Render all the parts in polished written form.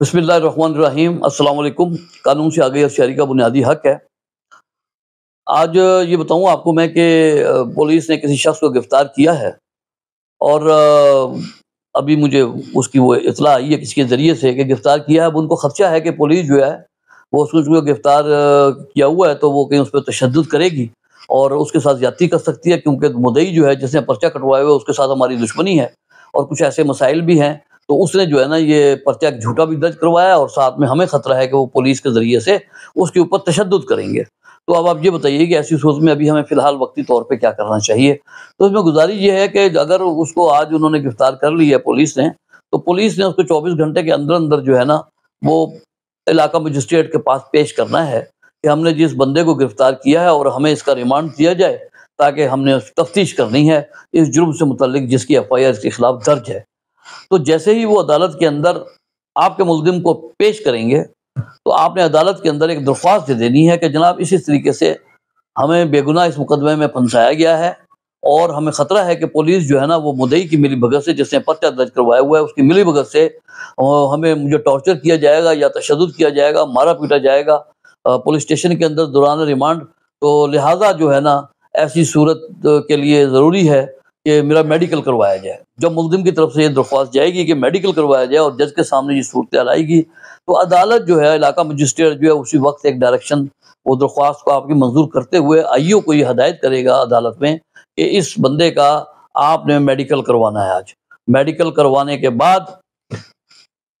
बिस्मिल्लाहिर्रहमानिर्रहीम। अस्सलाम वालेकुम। कानून से आगे हर शहरी का बुनियादी हक है। आज ये बताऊं आपको मैं कि पुलिस ने किसी शख्स को गिरफ्तार किया है और अभी मुझे उसकी वो इत्तला आई है किसी के ज़रिए से कि गिरफ्तार किया है। अब उनको खदशा है कि पुलिस जो है वो उसको गिरफ्तार किया हुआ है तो वो कहीं उस पर तशद्दुद करेगी और उसके साथ ज़्यादती कर सकती है, क्योंकि मुद्दई जो है जिसने पर्चा कटवाया हुआ है उसके साथ हमारी दुश्मनी है और कुछ ऐसे मसाइल भी हैं। तो उसने जो है ना ये पर्चा झूठा भी दर्ज करवाया और साथ में हमें ख़तरा है कि वो पुलिस के ज़रिए से उसके ऊपर तशद्दुद करेंगे। तो अब आप ये बताइए कि ऐसी सूरत में अभी हमें फ़िलहाल वक्ती तौर पे क्या करना चाहिए? तो इसमें गुज़ारिश ये है कि अगर उसको आज उन्होंने गिरफ़्तार कर लिया है पुलिस ने, तो पुलिस ने उसको 24 घंटे के अंदर-अंदर जो है ना वो इलाका मजिस्ट्रेट के पास पेश करना है कि हमने जिस बंदे को गिरफ़्तार किया है और हमें इसका रिमांड दिया जाए, ताकि हमने तफ्तीश करनी है इस जुर्म से मुतल्लिक जिसकी एफ़आईआर इसके खिलाफ दर्ज है। तो जैसे ही वो अदालत के अंदर आपके मुल्ज़िम को पेश करेंगे, तो आपने अदालत के अंदर एक दरख्वास्त दे देनी है कि जनाब इस तरीके से हमें बेगुनाह इस मुकदमे में फंसाया गया है और हमें ख़तरा है कि पुलिस जो है ना वो मुद्दई की मिलीभगत से, जिसने पर्चा दर्ज करवाया हुआ है उसकी मिलीभगत से मुझे टॉर्चर किया जाएगा या तशद्दुद किया जाएगा, मारा पीटा जाएगा पुलिस स्टेशन के अंदर दौरान रिमांड। तो लिहाजा जो है ना ऐसी सूरत के लिए ज़रूरी है कि मेरा मेडिकल करवाया जाए। जब मुल्ज़िम की तरफ से ये दरख्वास्त जाएगी कि मेडिकल करवाया जाए और जज के सामने ये सूरत आएगी, तो अदालत जो है इलाका मजिस्ट्रेट जो है उसी वक्त एक डायरेक्शन वो दरख्वास्त को आपकी मंजूर करते हुए आईओ को ये हदायत करेगा अदालत में कि इस बंदे का आपने मेडिकल करवाना है। आज मेडिकल करवाने के बाद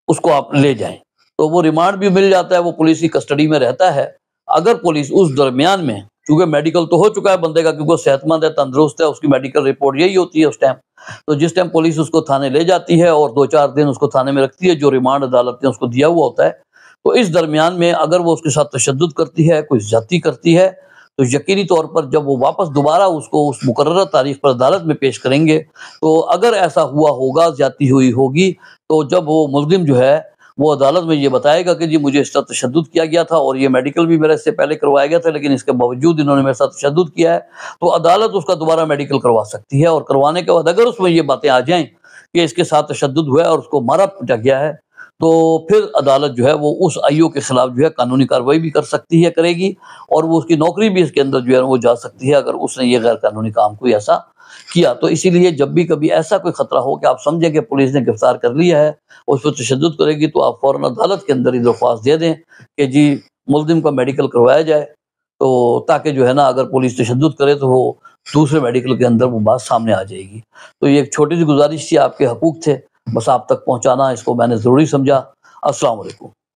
उसको आप ले जाएं, तो वो रिमांड भी मिल जाता है, वो पुलिस की कस्टडी में रहता है। अगर पुलिस उस दरमियान में, क्योंकि मेडिकल तो हो चुका है बंदे का, क्योंकि वो सेहतमंद है, तंदुरुस्त है, उसकी मेडिकल रिपोर्ट यही होती है उस टाइम, तो जिस टाइम पुलिस उसको थाने ले जाती है और 2-4 दिन उसको थाने में रखती है, जो रिमांड अदालत ने उसको दिया हुआ होता है, तो इस दरमियान में अगर वो उसके साथ तशद्दुद करती है, कोई ज़्यादती करती है, तो यकीनी तौर पर जब वो वापस दोबारा उसको उस मुकर्रर तारीख पर अदालत में पेश करेंगे, तो अगर ऐसा हुआ होगा, ज़्यादती हुई होगी, तो जब वो मुल्ज़िम जो है वो अदालत में ये बताएगा कि जी मुझे इस तरह तशद्दुद किया गया था और ये मेडिकल भी मेरा इससे पहले करवाया गया था, लेकिन इसके बावजूद इन्होंने मेरे साथ तशद्दुद किया है, तो अदालत उसका दोबारा मेडिकल करवा सकती है। और करवाने के बाद अगर उसमें ये बातें आ जाएं कि इसके साथ तशद्दुद हुआ है और उसको मारा पीटा गया है, तो फिर अदालत जो है वो उस आईओ के खिलाफ जो है कानूनी कार्रवाई भी कर सकती है, करेगी, और वो उसकी नौकरी भी इसके अंदर जो है वो जा सकती है अगर उसने ये गैर कानूनी काम कोई ऐसा किया। तो इसीलिए जब भी कभी ऐसा कोई खतरा हो कि आप समझें कि पुलिस ने गिरफ्तार कर लिया है, उस पर तशद्दुद करेगी, तो आप फौरन अदालत के अंदर ही दरख्वास्त दे दें कि जी मुल्ज़िम का मेडिकल करवाया जाए, तो ताकि जो है ना अगर पुलिस तशद्दुद करे तो वो दूसरे मेडिकल के अंदर वो बात सामने आ जाएगी। तो ये एक छोटी सी गुजारिश थी, आपके हकूक़ थे, बस आप तक पहुँचाना इसको मैंने ज़रूरी समझा। अस्सलाम वालेकुम।